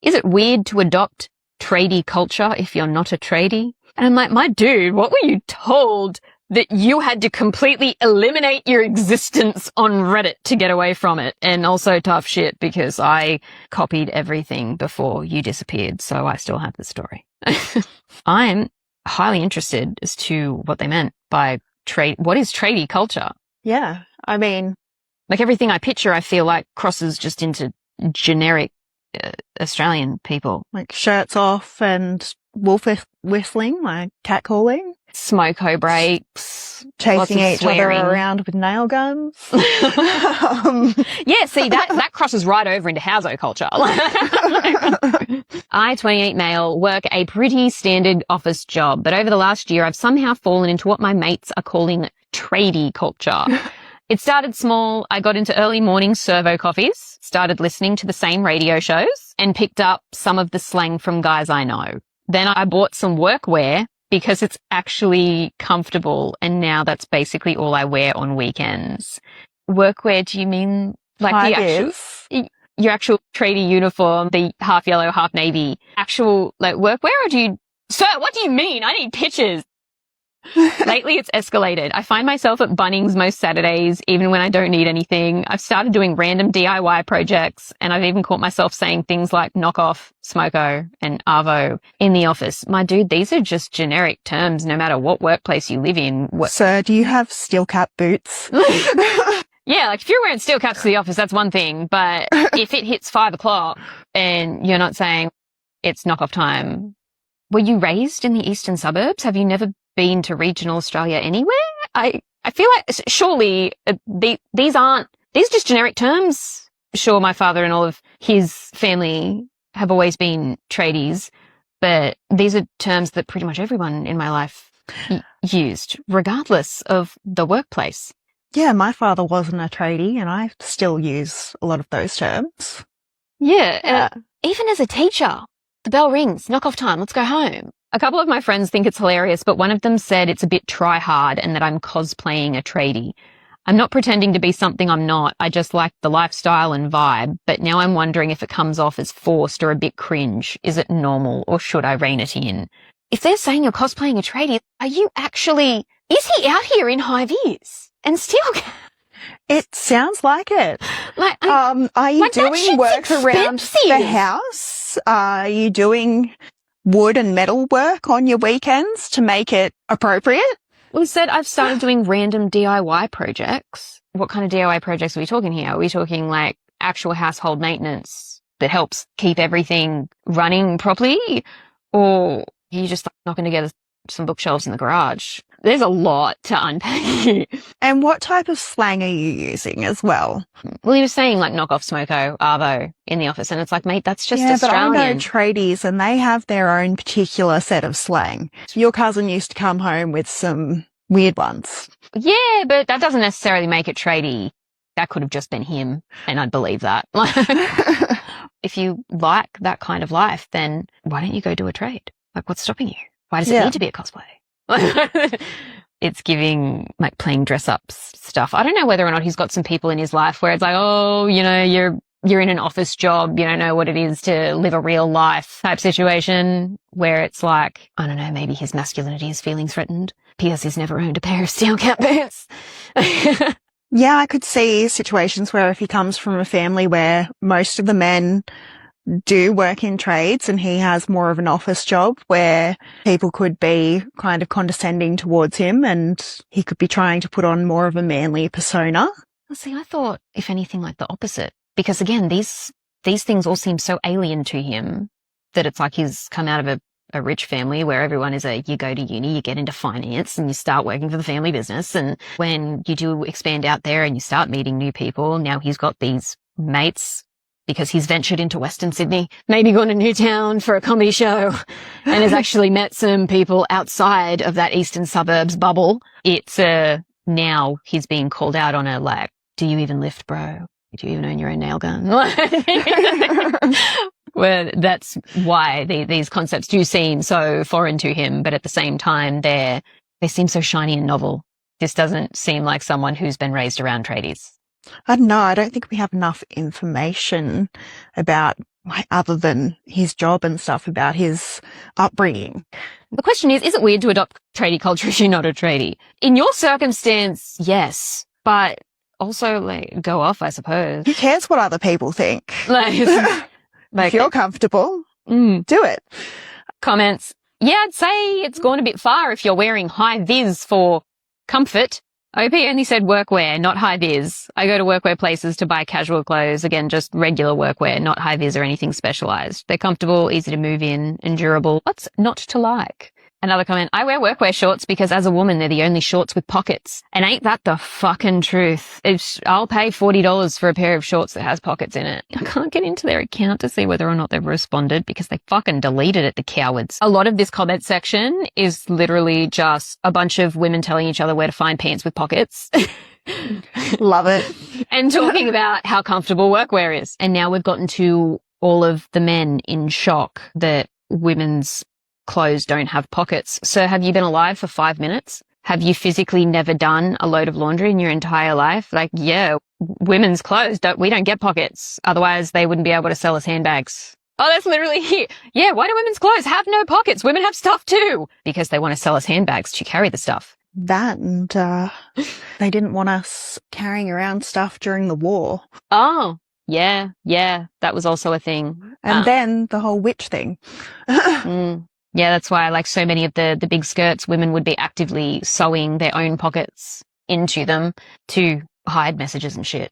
is it weird to adopt tradie culture if you're not a tradie? And I'm like, my dude, what were you told that you had to completely eliminate your existence on Reddit to get away from it? And also tough shit, because I copied everything before you disappeared, so I still have the story. I'm highly interested as to what they meant by what is tradie culture? Yeah, I mean, like everything I picture, I feel like crosses just into generic Australian people. like shirts off and wolf whistling, like catcalling. Smoko breaks. Chasing each other around with nail guns. Yeah, see, that crosses right over into houso culture. I, 28 male, work a pretty standard office job, but over the last year I've somehow fallen into what my mates are calling tradie culture. It started small. I got into early morning servo coffees, started listening to the same radio shows, and picked up some of the slang from guys I know. Then I bought some workwear because it's actually comfortable, and now that's basically all I wear on weekends. Workwear, do you mean like your actual tradie uniform, the half yellow, half navy, actual like workwear, or do you... Sir, what do you mean? I need pictures. Lately, it's escalated. I find myself at Bunnings most Saturdays, even when I don't need anything. I've started doing random DIY projects, and I've even caught myself saying things like knock off, smoko, and arvo in the office. My dude, these are just generic terms no matter what workplace you live in. Sir, do you have steel cap boots? Yeah, like if you're wearing steel caps to the office, that's one thing. But if it hits 5 o'clock and you're not saying it's knock off time, were you raised in the eastern suburbs? Have you never been to regional Australia anywhere? I feel like surely these just generic terms. Sure, my father and all of his family have always been tradies, but these are terms that pretty much everyone in my life used, regardless of the workplace. Yeah, my father wasn't a tradie, and I still use a lot of those terms. Yeah. Even as a teacher, the bell rings, knock off time, let's go home. A couple of my friends think it's hilarious, but one of them said it's a bit try hard and that I'm cosplaying a tradie. I'm not pretending to be something I'm not. I just like the lifestyle and vibe, but now I'm wondering if it comes off as forced or a bit cringe. Is it normal, or should I rein it in? If they're saying you're cosplaying a tradie, is he out here in high vis and steel cap? It sounds like it. Like, are you like doing work around the house? Are you doing wood and metal work on your weekends to make it appropriate? Well, said I've started doing random DIY projects. What kind of DIY projects are we talking here? Are we talking like actual household maintenance that helps keep everything running properly? Or are you just knocking together some bookshelves in the garage? There's a lot to unpack. And what type of slang are you using as well? Well, he was saying like knock off smoko, arvo in the office, and it's like, mate, that's just Australian. But I know tradies and they have their own particular set of slang. Your cousin used to come home with some weird ones. Yeah, but that doesn't necessarily make it tradie. That could have just been him, and I'd believe that. If you like that kind of life, then why don't you go do a trade? Like, what's stopping you? Why does it need to be a cosplay? It's giving like playing dress up stuff. I don't know whether or not he's got some people in his life where it's like, oh, you know, you're in an office job, you don't know what it is to live a real life type situation, where it's like, I don't know, maybe his masculinity is feeling threatened. P.S. he's never owned a pair of steel cap boots. Yeah, I could see situations where if he comes from a family where most of the men do work in trades and he has more of an office job where people could be kind of condescending towards him and he could be trying to put on more of a manly persona. Well, see, I thought, if anything, like the opposite. Because again, these things all seem so alien to him that it's like he's come out of a rich family where everyone is you go to uni, you get into finance and you start working for the family business. And when you do expand out there and you start meeting new people, now he's got these mates because he's ventured into Western Sydney, maybe gone to Newtown for a comedy show and has actually met some people outside of that eastern suburbs bubble. It's now he's being called out on like, do you even lift, bro? Do you even own your own nail gun? Well, that's why these concepts do seem so foreign to him, but at the same time, they seem so shiny and novel. This doesn't seem like someone who's been raised around tradies. I don't know. I don't think we have enough information about like, other than his job and stuff, about his upbringing. The question is it weird to adopt tradie culture if you're not a tradie? In your circumstance, yes. But also, like, go off, I suppose. Who cares what other people think? Like, if you're comfortable, do it. Comments. Yeah, I'd say it's gone a bit far if you're wearing high vis for comfort. OP only said workwear, not high vis. I go to workwear places to buy casual clothes. Again, just regular workwear, not high vis or anything specialized. They're comfortable, easy to move in, and durable. What's not to like? Another comment. I wear workwear shorts because as a woman, they're the only shorts with pockets. And ain't that the fucking truth? I'll pay $40 for a pair of shorts that has pockets in it. I can't get into their account to see whether or not they've responded because they fucking deleted it, the cowards. A lot of this comment section is literally just a bunch of women telling each other where to find pants with pockets. Love it. And talking about how comfortable workwear is. And now we've gotten to all of the men in shock that women's clothes don't have pockets. So have you been alive for 5 minutes? Have you physically never done a load of laundry in your entire life? Like, yeah, women's clothes, we don't get pockets. Otherwise, they wouldn't be able to sell us handbags. Oh, that's literally here. Yeah, why do women's clothes have no pockets? Women have stuff too. Because they want to sell us handbags to carry the stuff. That and they didn't want us carrying around stuff during the war. Oh, yeah, that was also a thing. And then the whole witch thing. Yeah, that's why, like, so many of the big skirts, women would be actively sewing their own pockets into them to hide messages and shit.